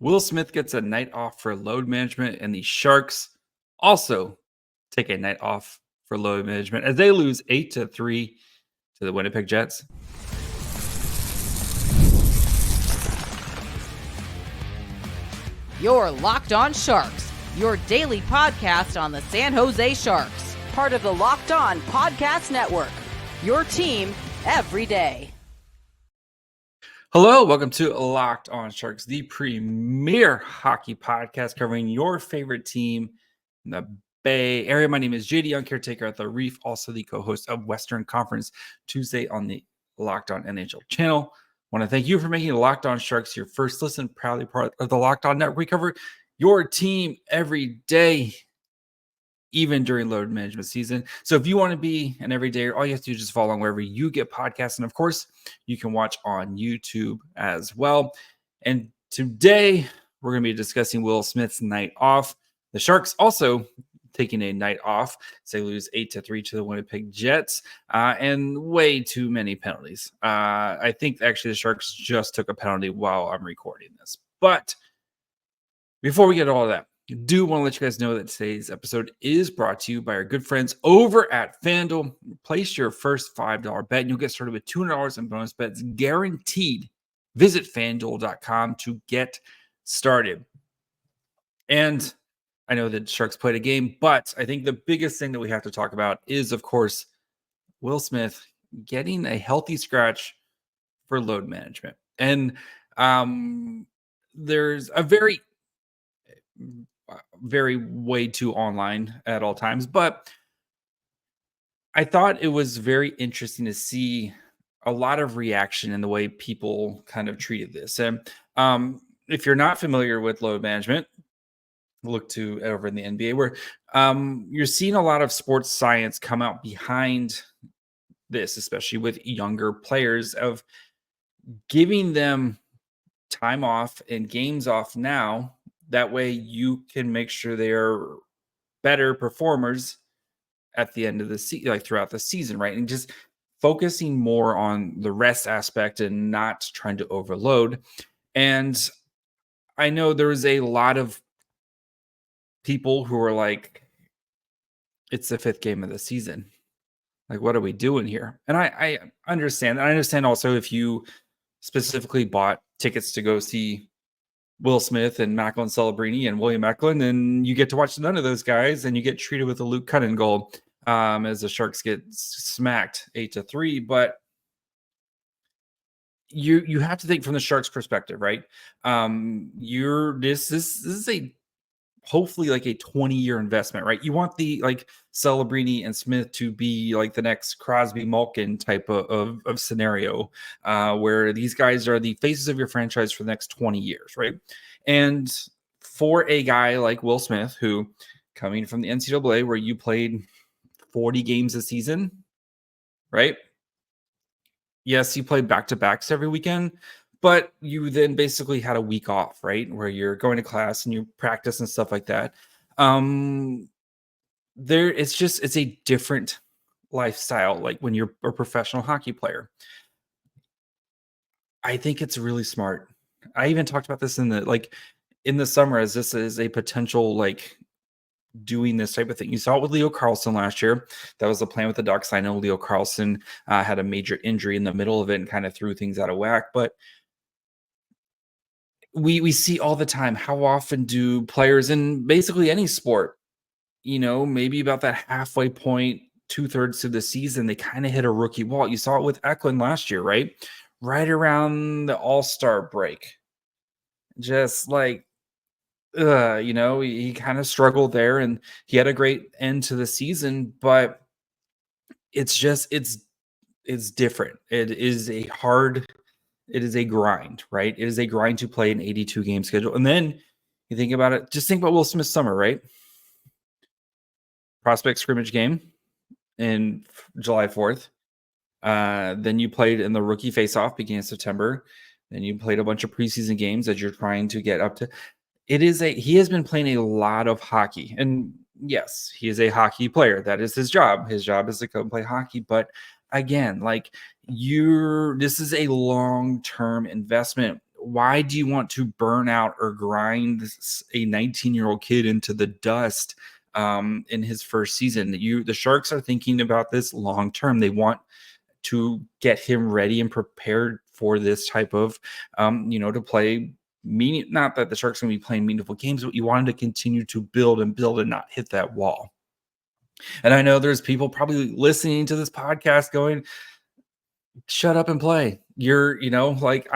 Will Smith gets a night off for load management, and the Sharks also take a night off for load management as they lose 8-3 to the Winnipeg Jets. You're Locked On Sharks, your daily podcast on the San Jose Sharks, part of the Locked On Podcast Network, your team every day. Hello, welcome to Locked On Sharks, the premier hockey podcast covering your favorite team in the Bay Area. My name is JD Young, caretaker at the Reef, also the co-host of Western Conference Tuesday on the Locked On NHL channel. I want to thank you for making Locked On Sharks your first listen, proudly part of the Locked On Network. We cover your team every day, even during load management season. So if you want to be an everydayer, all you have to do is just follow along wherever you get podcasts. And of course, you can watch on YouTube as well. And today we're going to be discussing Will Smith's night off. The Sharks also taking a night off. So they lose 8-3 to the Winnipeg Jets and way too many penalties. I think actually the Sharks just took a penalty while I'm recording this. But before we get to all of that, I do want to let you guys know that today's episode is brought to you by our good friends over at FanDuel. Place your first $5 bet and you'll get started with $200 in bonus bets guaranteed. Visit FanDuel.com to get started. And I know that Sharks played a game, but I think the biggest thing that we have to talk about is, of course, Will Smith getting a healthy scratch for load management. And there's a very way too online at all times, but I thought it was very interesting to see a lot of reaction in the way people kind of treated this. And if you're not familiar with load management, look to over in the NBA where you're seeing a lot of sports science come out behind this, especially with younger players, of giving them time off and games off now. That way you can make sure they are better performers at the end of the season, like throughout the season, right? And just focusing more on the rest aspect and not trying to overload. And I know there's a lot of people who are like, it's the fifth game of the season. Like, what are we doing here? And I understand. I understand also if you specifically bought tickets to go see Will Smith and Macklin Celebrini and William Eklund, and you get to watch none of those guys, and you get treated with a Luke Cunnin goal as the Sharks get smacked 8-3. But you have to think from the Sharks' perspective, right? This is a hopefully like a 20-year investment, right? You want the like Celebrini and Smith to be like the next Crosby Malkin type of scenario where these guys are the faces of your franchise for the next 20 years, right? And for a guy like Will Smith, who coming from the NCAA where you played 40 games a season, right? Yes, you played back-to-backs every weekend, but you then basically had a week off, right? Where you're going to class and you practice and stuff like that. It's a different lifestyle. Like when you're a professional hockey player, I think it's really smart. I even talked about this in the summer as this is a potential, like doing this type of thing. You saw it with Leo Carlson last year. That was the plan with the Ducks. I know Leo Carlson had a major injury in the middle of it and kind of threw things out of whack, but we see all the time, how often do players in basically any sport, maybe about that halfway point, 2/3 of the season, they kind of hit a rookie wall. You saw it with Eklund last year, right? Right around the All-Star break. Just like, he kind of struggled there and he had a great end to the season, but it's different. It is a grind, right? It is a grind to play an 82 game schedule. And then you think about it, just think about Will Smith's summer, right? Prospect scrimmage game in July 4th. Then you played in the rookie face-off beginning of September. Then you played a bunch of preseason games that you're trying to get up to. He has been playing a lot of hockey. And yes, he is a hockey player. That is his job. His job is to go and play hockey. But again, like this is a long-term investment why do you want to burn out or grind a 19-year-old kid into the dust in his first season? The Sharks are thinking about this long term. They want to get him ready and prepared for this type of, to play. Not that the Sharks are going to be playing meaningful games, but you want him to continue to build and not hit that wall. And I know there's people probably listening to this podcast going, shut up and play. You're, like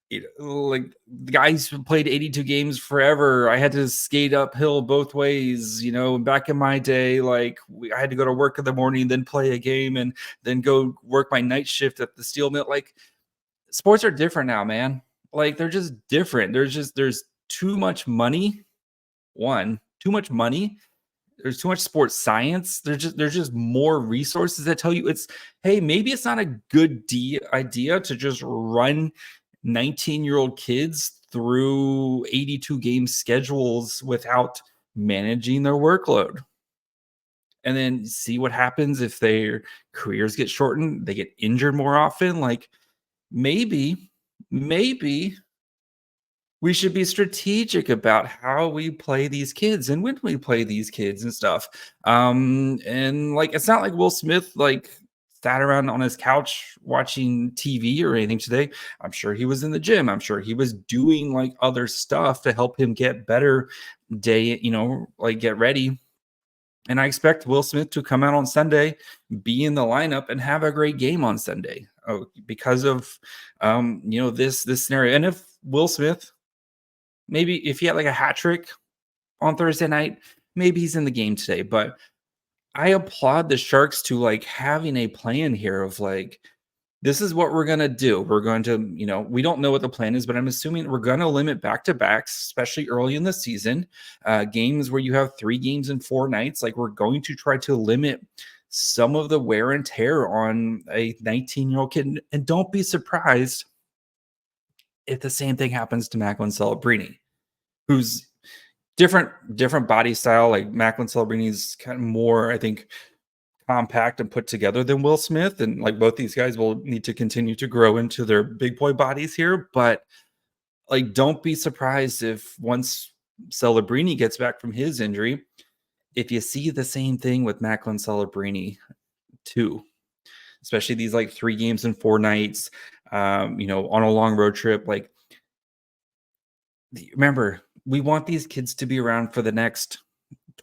the guys who played 82 games forever. I had to skate uphill both ways, back in my day, I had to go to work in the morning, then play a game, and then go work my night shift at the steel mill. Sports are different now, man. They're just different. There's too much money. Too much money. There's too much sports science. There's just more resources that tell you hey, maybe it's not a good idea to just run 19-year-old kids through 82 game schedules without managing their workload. And then see what happens if their careers get shortened, they get injured more often. Maybe we should be strategic about how we play these kids and when we play these kids and stuff. And it's not like Will Smith sat around on his couch watching TV or anything today. I'm sure he was in the gym. I'm sure he was doing other stuff to help him get better get ready. And I expect Will Smith to come out on Sunday, be in the lineup, and have a great game on Sunday because of this scenario. And if Will Smith, maybe if he had a hat trick on Thursday night, maybe he's in the game today. But I applaud the Sharks to having a plan here of this is what we're going to do. We're going to, we don't know what the plan is, but I'm assuming we're going to limit back-to-backs, especially early in the season, games where you have 3 games in 4 nights. We're going to try to limit some of the wear and tear on a 19-year-old kid. And don't be surprised if the same thing happens to Macklin Celebrini, who's different body style. Macklin Celebrini's kind of more, I think, compact and put together than Will Smith. And both these guys will need to continue to grow into their big boy bodies here. But don't be surprised if once Celebrini gets back from his injury, if you see the same thing with Macklin Celebrini too, especially these 3 games in 4 nights, on a long road trip. Remember, we want these kids to be around for the next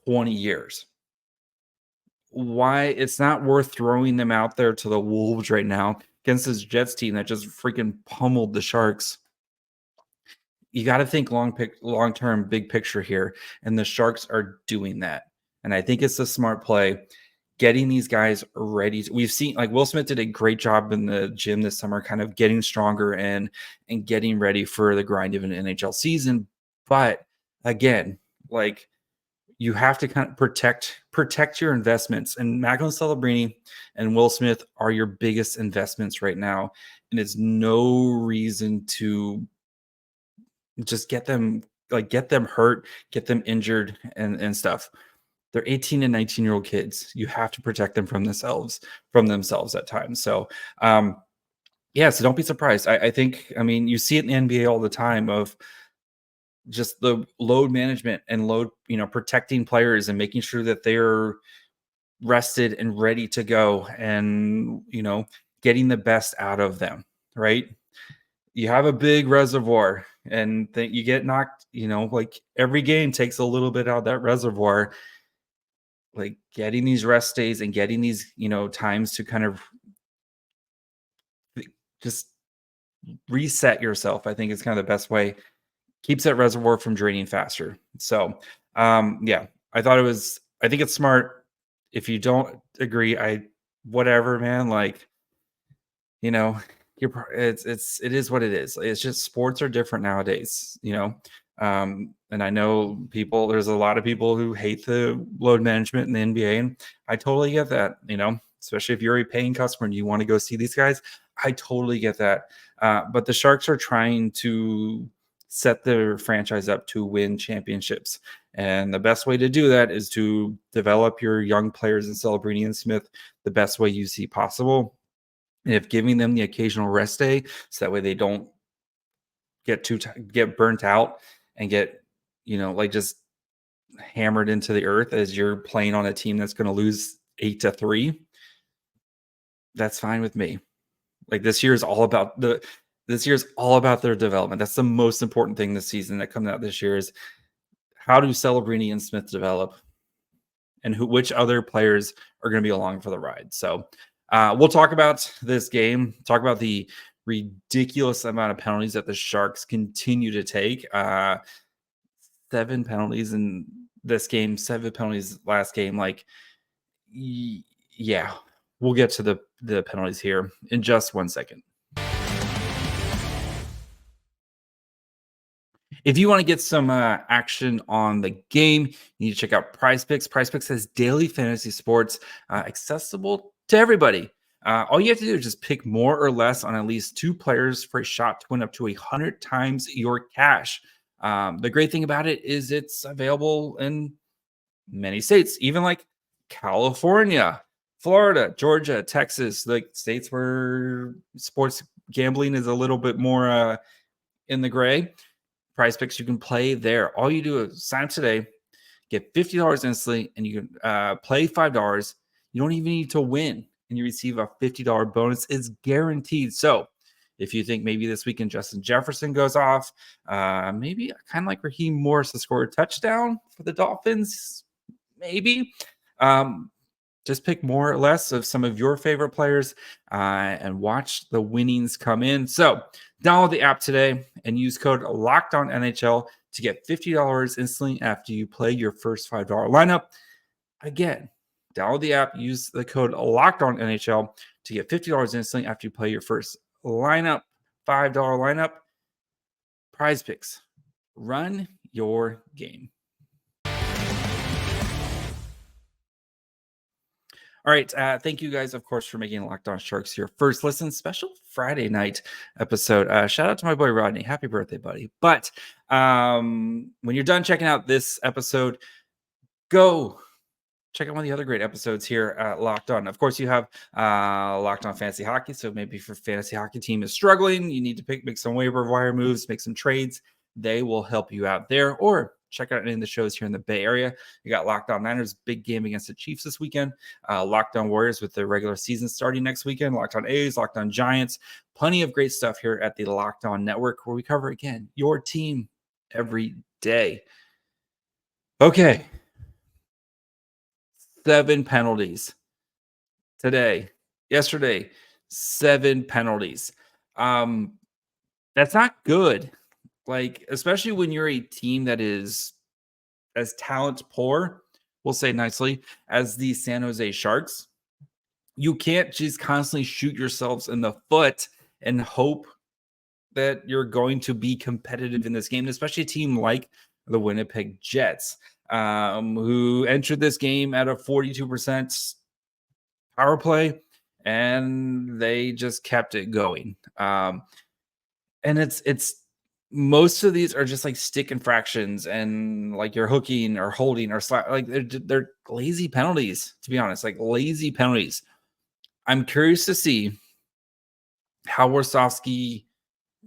20 years. Why it's not worth throwing them out there to the wolves right now against this Jets team that just freaking pummeled the Sharks. You got to think long-term, big picture here, and the Sharks are doing that. And I think it's a smart play, getting these guys ready. We've seen Will Smith did a great job in the gym this summer, kind of getting stronger and getting ready for the grind of an NHL season. But again, you have to kind of protect your investments, and Macklin Celebrini and Will Smith are your biggest investments right now. And it's no reason to just get them hurt, get them injured and stuff. They're 18 and 19-year-old kids. You have to protect them from themselves at times. So, so don't be surprised. I think, you see it in the NBA all the time of just the load management and protecting players and making sure that they're rested and ready to go and, getting the best out of them, right? You have a big reservoir and you get knocked, every game takes a little bit out of that reservoir. Getting these rest days and getting these, times to kind of just reset yourself, I think is kind of the best way. Keeps that reservoir from draining faster. So, I think it's smart. If you don't agree, whatever, man, it is what it is. It's just sports are different nowadays, and I know there's a lot of people who hate the load management in the NBA, and I totally get that, especially if you're a paying customer and you want to go see these guys. I totally get that. But the Sharks are trying to set their franchise up to win championships. And the best way to do that is to develop your young players in Celebrini and Smith the best way you see possible. And if giving them the occasional rest day, so that way they don't get burnt out and get, like just hammered into the earth as you're playing on a team that's going to lose 8-3. That's fine with me. Like this year's all about their development. That's the most important thing this season that comes out this year is how do Celebrini and Smith develop, and which other players are going to be along for the ride. So we'll talk about this game, talk about the ridiculous amount of penalties that the Sharks continue to take. 7 penalties in this game, 7 penalties last game. Like, yeah, we'll get to the penalties here in just 1 second. If you want to get some action on the game, you need to check out PrizePicks. PrizePicks has daily fantasy sports accessible to everybody. All you have to do is just pick more or less on at least 2 players for a shot to win up to 100 times your cash. The great thing about it is it's available in many states, even like California, Florida, Georgia, Texas, like states where sports gambling is a little bit more in the gray. PrizePicks, you can play there. All you do is sign up today, get $50 instantly, and you can play $5. You don't even need to win, and you receive a $50 bonus. It's guaranteed. So if you think maybe this weekend Justin Jefferson goes off, maybe kind of like Raheem Morris to score a touchdown for the Dolphins, maybe. Just pick more or less of some of your favorite players and watch the winnings come in. So download the app today and use code LOCKEDONNHL to get $50 instantly after you play your first $5 lineup. Again, download the app, use the code LOCKEDONNHL to get $50 instantly after you play your first lineup, $5 lineup. PrizePicks, run your game. All right. Thank you guys, of course, for making Locked On Sharks your first listen. Special Friday night episode. Shout out to my boy Rodney. Happy birthday, buddy. But when you're done checking out this episode, go check out one of the other great episodes here at Locked On. Of course, you have Locked On Fantasy Hockey. So maybe if your fantasy hockey team is struggling, you need to make some waiver wire moves, make some trades. They will help you out there. Or check out any of the shows here in the Bay Area. You got Locked On Niners, big game against the Chiefs this weekend. Locked On Warriors with the regular season starting next weekend. Locked On A's, Locked On Giants. Plenty of great stuff here at the Locked On Network where we cover, again, your team every day. Okay. 7 penalties today. Yesterday, 7 penalties. That's not good. Like, especially when you're a team that is as talent poor, we'll say nicely, as the San Jose Sharks. You can't just constantly shoot yourselves in the foot and hope that you're going to be competitive in this game, especially a team like the Winnipeg Jets, who entered this game at a 42% power play, and they just kept it going. And it's most of these are just like stick infractions and like you're hooking or holding or like they're lazy penalties, to be honest, like lazy penalties. I'm curious to see how Warsofsky,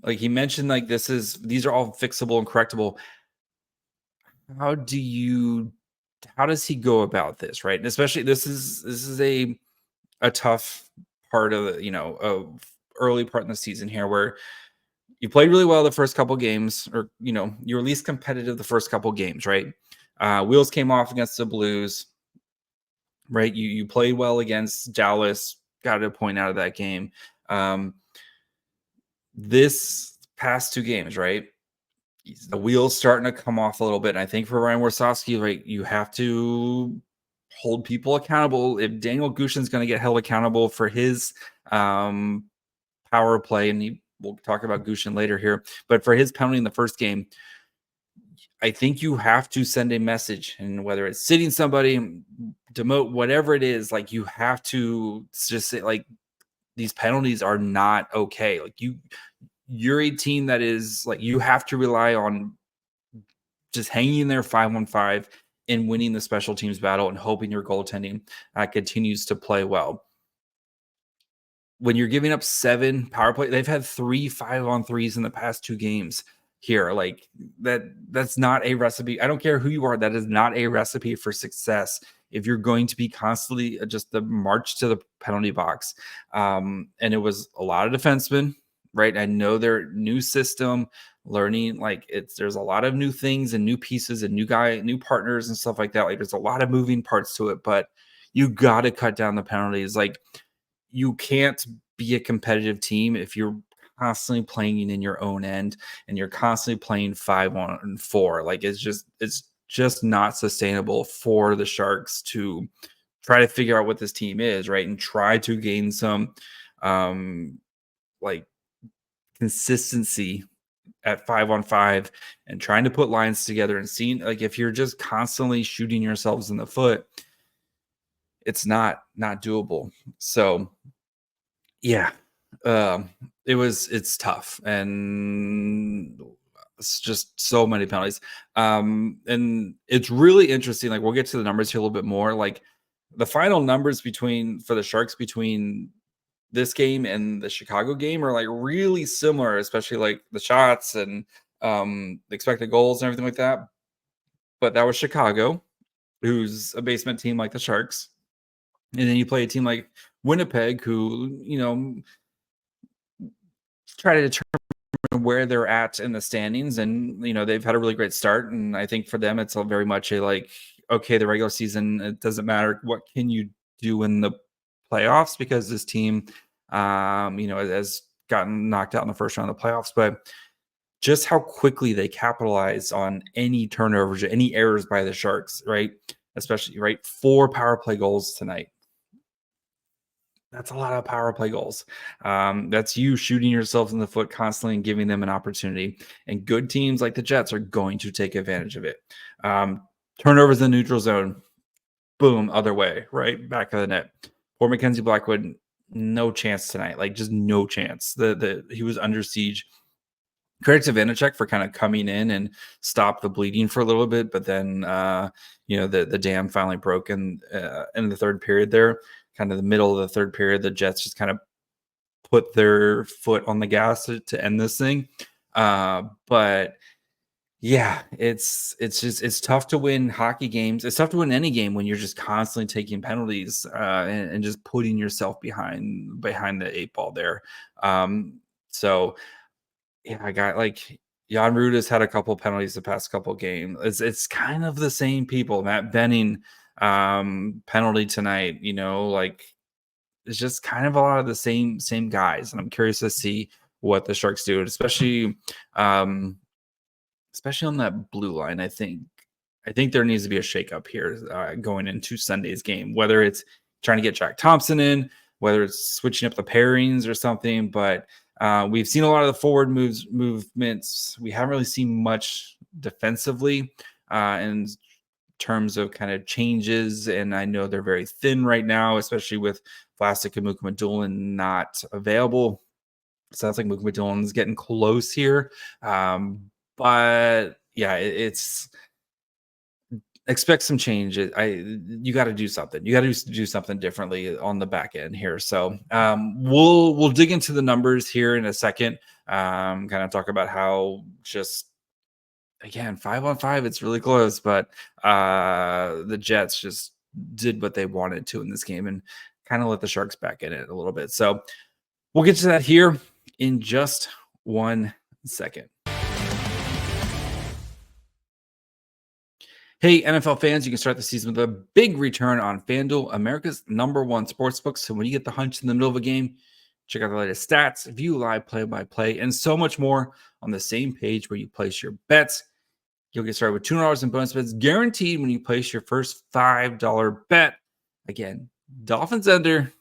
like he mentioned, like these are all fixable and correctable. How does he go about this, right? And especially this is a tough part of of early part in the season here where you played really well the first couple games, or you're at least competitive the first couple games, right? Wheels came off against the Blues, right? You played well against Dallas, got a point out of that game. This past 2 games, right? The wheels starting to come off a little bit. And I think for Ryan Warsofsky, right, you have to hold people accountable. If Danil Gushchin is going to get held accountable for his power play, and we'll talk about Gushchin later here, but for his penalty in the first game, I think you have to send a message, and whether it's sitting somebody, demote, whatever it is, like you have to just say, like, these penalties are not okay. Like you're a team that is like, you have to rely on just hanging in there 5-on-5 and winning the special teams battle and hoping your goaltending continues to play well. when you're giving up 7 power play, they've had 3 5-on-3s in the past 2 games here. Like that's not a recipe. I don't care who you are. That is not a recipe for success if you're going to be constantly just the march to the penalty box. And it was a lot of defensemen, right? I know their new system, learning, like there's a lot of new things and new pieces and new partners and stuff like that. Like there's a lot of moving parts to it, but you got to cut down the penalties. Like you can't be a competitive team if you're constantly playing in your own end and you're constantly playing 5-on-4. Like it's just not sustainable for the Sharks to try to figure out what this team is, right? And try to gain some like consistency at 5-on-5 and trying to put lines together and seeing, like, if you're just constantly shooting yourselves in the foot, it's not doable. So yeah, it's tough, and it's just so many penalties. And it's really interesting. Like, we'll get to the numbers here a little bit more. Like the final numbers for the Sharks between this game and the Chicago game are like really similar, especially like the shots and the expected goals and everything like that. But that was Chicago, who's a basement team like the Sharks. And then you play a team like Winnipeg, who, try to determine where they're at in the standings. And, they've had a really great start. And I think for them, it's very much a like, okay, the regular season, it doesn't matter. What can you do in the playoffs? Because this team, has gotten knocked out in the first round of the playoffs. But just how quickly they capitalize on any turnovers, any errors by the Sharks, right? Especially, right? 4 power play goals tonight. That's a lot of power play goals. That's you shooting yourself in the foot constantly and giving them an opportunity. And good teams like the Jets are going to take advantage of it. Turnovers in the neutral zone, boom, other way, right? Back of the net. Poor Mackenzie Blackwood, no chance tonight. Like, just no chance. He was under siege. Credit to Vanacek for kind of coming in and stop the bleeding for a little bit, but then the dam finally broke in the third period there. Kind of the middle of the third period, the Jets just kind of put their foot on the gas to end this thing. But yeah, it's tough to win hockey games. It's tough to win any game when you're just constantly taking penalties and just putting yourself behind the 8 ball there. So yeah, I got like Jan Ruda's had a couple penalties the past couple games. It's kind of the same people. Matt Benning penalty tonight, like it's just kind of a lot of the same guys. And I'm curious to see what the Sharks do, especially on that blue line. I think there needs to be a shakeup here going into Sunday's game, whether it's trying to get Jack Thompson in, whether it's switching up the pairings or something. But we've seen a lot of the forward movements. We haven't really seen much defensively in terms of kind of changes. And I know they're very thin right now, especially with Vlasic and Mukhamadullin not available. Sounds like Mukhamadulin's getting close here. But yeah, it's expect some change. You got to do something. You got to do something differently on the back end here. So we'll dig into the numbers here in a second. Kind of talk about how just, again, 5-on-5, it's really close, but the Jets just did what they wanted to in this game and kind of let the Sharks back in it a little bit. So we'll get to that here in just 1 second. Hey, NFL fans, you can start the season with a big return on FanDuel, America's #1 sportsbook. So when you get the hunch in the middle of a game, check out the latest stats, view live play-by-play, and so much more on the same page where you place your bets. You'll get started with $200 in bonus bets guaranteed when you place your first $5 bet. Again, Dolphins under,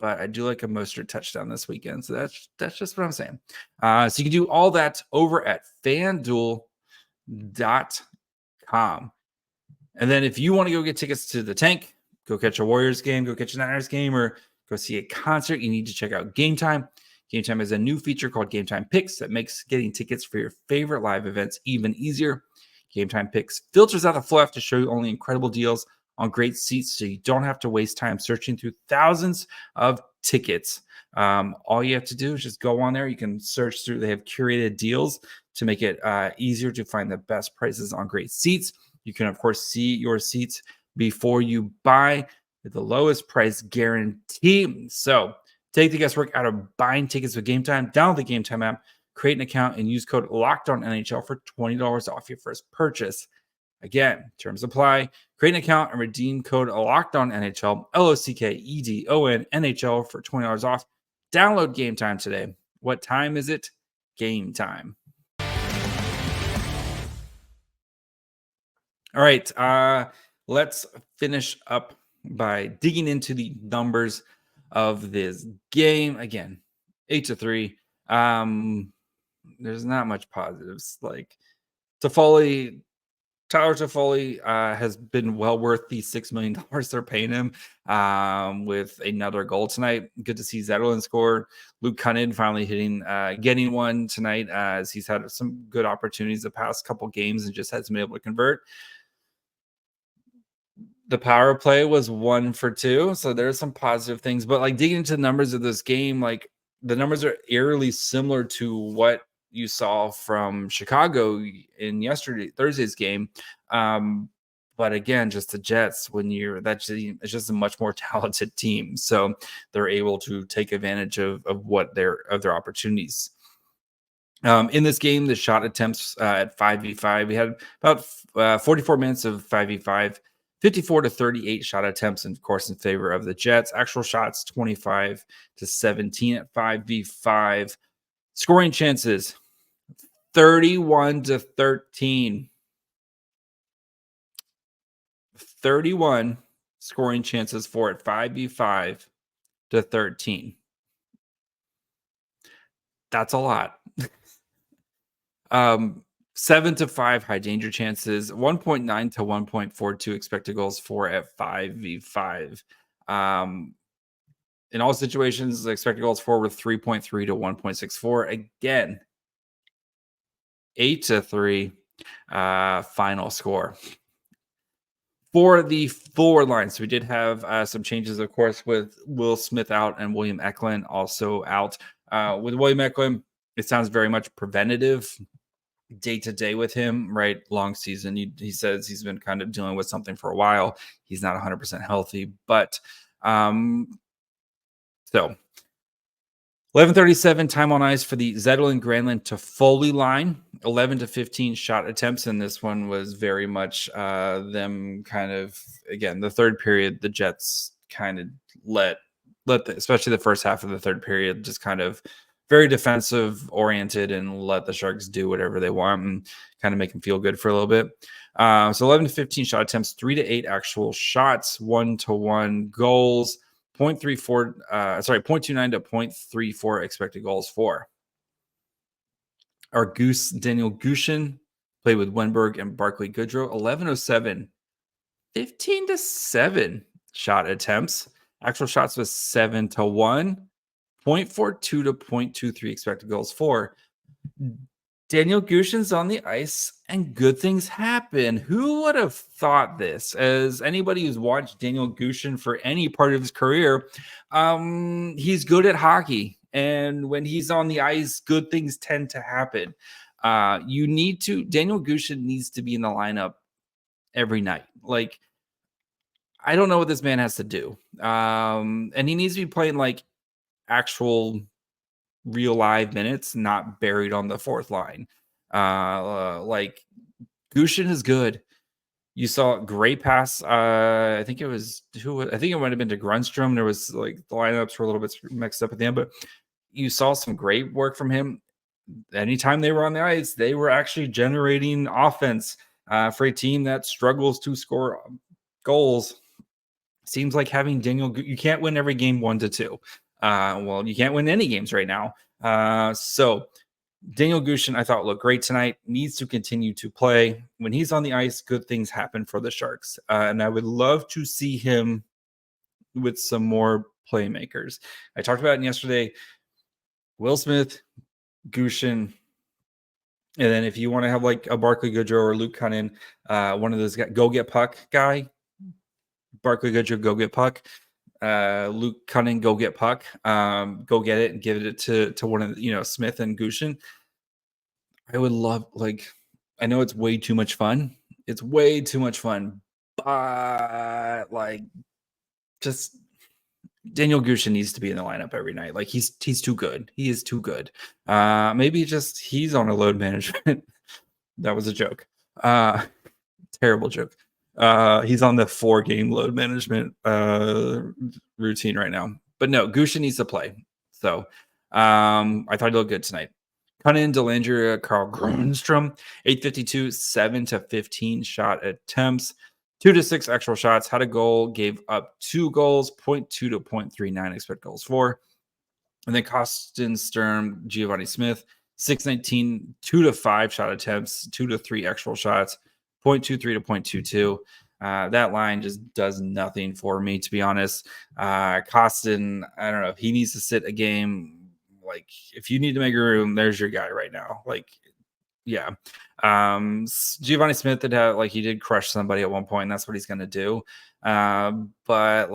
but I do like a Mostert touchdown this weekend. So that's just what I'm saying. So you can do all that over at FanDuel.com. And then if you want to go get tickets to the Tank, go catch a Warriors game, go catch a Niners game, or go see a concert, you need to check out Gametime. Gametime has a new feature called Gametime Picks that makes getting tickets for your favorite live events even easier. Gametime Picks filters out the fluff to show you only incredible deals on great seats, so you don't have to waste time searching through thousands of tickets. All you have to do is just go on there. You can search through. They have curated deals to make it easier to find the best prices on great seats. You can, of course, see your seats before you buy at the lowest price guarantee. So take the guesswork out of buying tickets with Gametime. Download the Gametime app, create an account, and use code LOCKEDONNHL for $20 off your first purchase. Again, terms apply. Create an account and redeem code LOCKEDONNHL, LOCKEDON NHL for $20 off. Download Gametime today. What time is it? Game time. All right, let's finish up by digging into the numbers of this game. Again, 8-3. There's not much positives. Like Tyler Toffoli has been well worth the $6 million they're paying him with another goal tonight. Good to see Zetterlund score. Luke Cunnin finally getting one tonight as he's had some good opportunities the past couple games and just hasn't been able to convert. The power play was 1 for 2, so there's some positive things. But like digging into the numbers of this game, like the numbers are eerily similar to what you saw from Chicago in Thursday's game. But again, just the Jets, it's just a much more talented team. So they're able to take advantage of their opportunities. In this game, the shot attempts at 5v5, we had about 44 minutes of 5v5, 54-38 shot attempts, and of course in favor of the Jets. Actual shots 25-17 at 5v5. Scoring chances 31-13. 31 scoring chances for it, 5v5-13. That's a lot. 7-5 high danger chances, 1.9 to 1.42 expected goals for at 5v5. In all situations, the expected goals for were 3.3 to 1.64. Again, 8-3 final score. For the forward lines, we did have some changes, of course, with Will Smith out and William Eklund also out. With William Eklund, it sounds very much preventative, day-to-day with him, right? Long season. He says he's been kind of dealing with something for a while. He's not 100% healthy, but so 11:37 time on ice for the Zetterlund, Granlund to Foley line. 11-15 shot attempts, and this one was very much them kind of, again, the third period, the Jets kind of especially the first half of the third period, just kind of very defensive oriented and let the Sharks do whatever they want and kind of make them feel good for a little bit. So 11-15 shot attempts, 3-8 actual shots, 1-1 goals, 0.29 to 0.34 expected goals for. Our goose, Danil Gushchin, played with Wenberg and Barclay Goodrow. 11-07, 15-7 shot attempts. Actual shots was 7-1. 0.42 to 0.23 expected goals for. Danil Gushchin's on the ice and good things happen. Who would have thought this? As anybody who's watched Danil Gushchin for any part of his career, he's good at hockey. And when he's on the ice, good things tend to happen. Danil Gushchin needs to be in the lineup every night. Like, I don't know what this man has to do. And he needs to be playing like actual real live minutes, not buried on the fourth line. Like Gushchin is good. You saw a great pass. I think it might have been to Grunstrom. There was like the lineups were a little bit mixed up at the end, but you saw some great work from him. Anytime they were on the ice, they were actually generating offense for a team that struggles to score goals. Seems like having you can't win every game 1-2. Well, you can't win any games right now. So Danil Gushchin, I thought, looked great tonight. Needs to continue to play. When he's on the ice, good things happen for the Sharks. And I would love to see him with some more playmakers. I talked about it yesterday. Will Smith, Gushchin, and then if you want to have like a Barclay Goodrow or Luke Cunnin, one of those guys, go get puck guy. Barclay Goodrow, go get puck. Luke Cunning go get puck, go get it and give it to one of the, Smith and Gushchin. I would love, I know it's way too much fun. It's way too much fun, but just Danil Gushchin needs to be in the lineup every night. Like he's too good. He is too good. Maybe just he's on a load management. That was a joke. Terrible joke. He's on the 4-game load management routine right now. But no, Gushchin needs to play. So I thought he looked good tonight. Cunnin, Delangria, Carl Grundstrom, 852, 7-15 shot attempts, 2-6 actual shots, had a goal, gave up 2 goals, 0.2 to 0.39 expected goals for. And then Costin, Sturm, Giovanni Smith, 619, 2-5 shot attempts, 2-3 actual shots, 0.23 to 0.22. That line just does nothing for me, to be honest. Costin, I don't know if he needs to sit a game. Like, if you need to make a room, there's your guy right now. Yeah. Giovanni Smith he did crush somebody at one point, and that's what he's going to do. But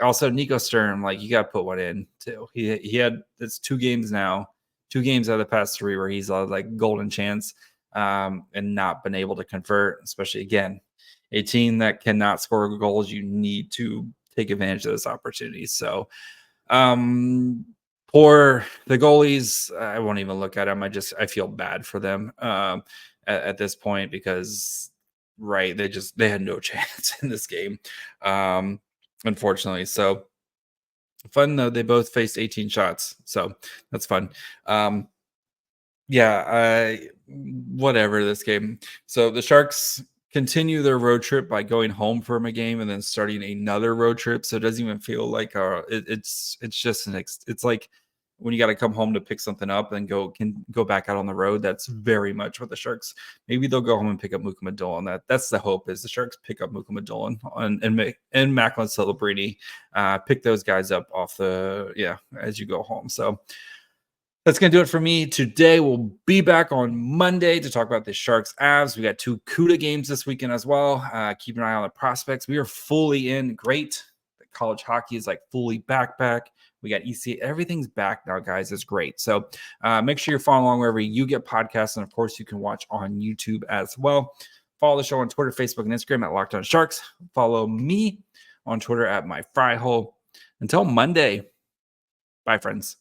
also Nico Sturm, you got to put one in too. He had, it's 2 games now, 2 games out of the past 3 where he's golden chance and not been able to convert, especially again, a team that cannot score goals. You need to take advantage of this opportunity. So, for the goalies, I won't even look at them. I feel bad for them at this point because, they had no chance in this game, unfortunately. So fun though, they both faced 18 shots, so that's fun. Whatever this game. So the Sharks continue their road trip by going home from a game and then starting another road trip. So it doesn't even feel like it's just it's like when you got to come home to pick something up and go back out on the road. That's very much what the Sharks, maybe they'll go home and pick up Mukhama Dolan. That's the hope, is the Sharks pick up Mukhama Dolan and Macklin Celebrini, pick those guys up off as you go home. So that's going to do it for me today. We'll be back on Monday to talk about the Sharks Avs. We got 2 CUDA games this weekend as well. Keep an eye on the prospects. We are fully in. Great. The college hockey is fully back. We got ECA. Everything's back now, guys. It's great. So make sure you're following along wherever you get podcasts. And, of course, you can watch on YouTube as well. Follow the show on Twitter, Facebook, and Instagram at Locked On Sharks. Follow me on Twitter at MyFryHole. Until Monday. Bye, friends.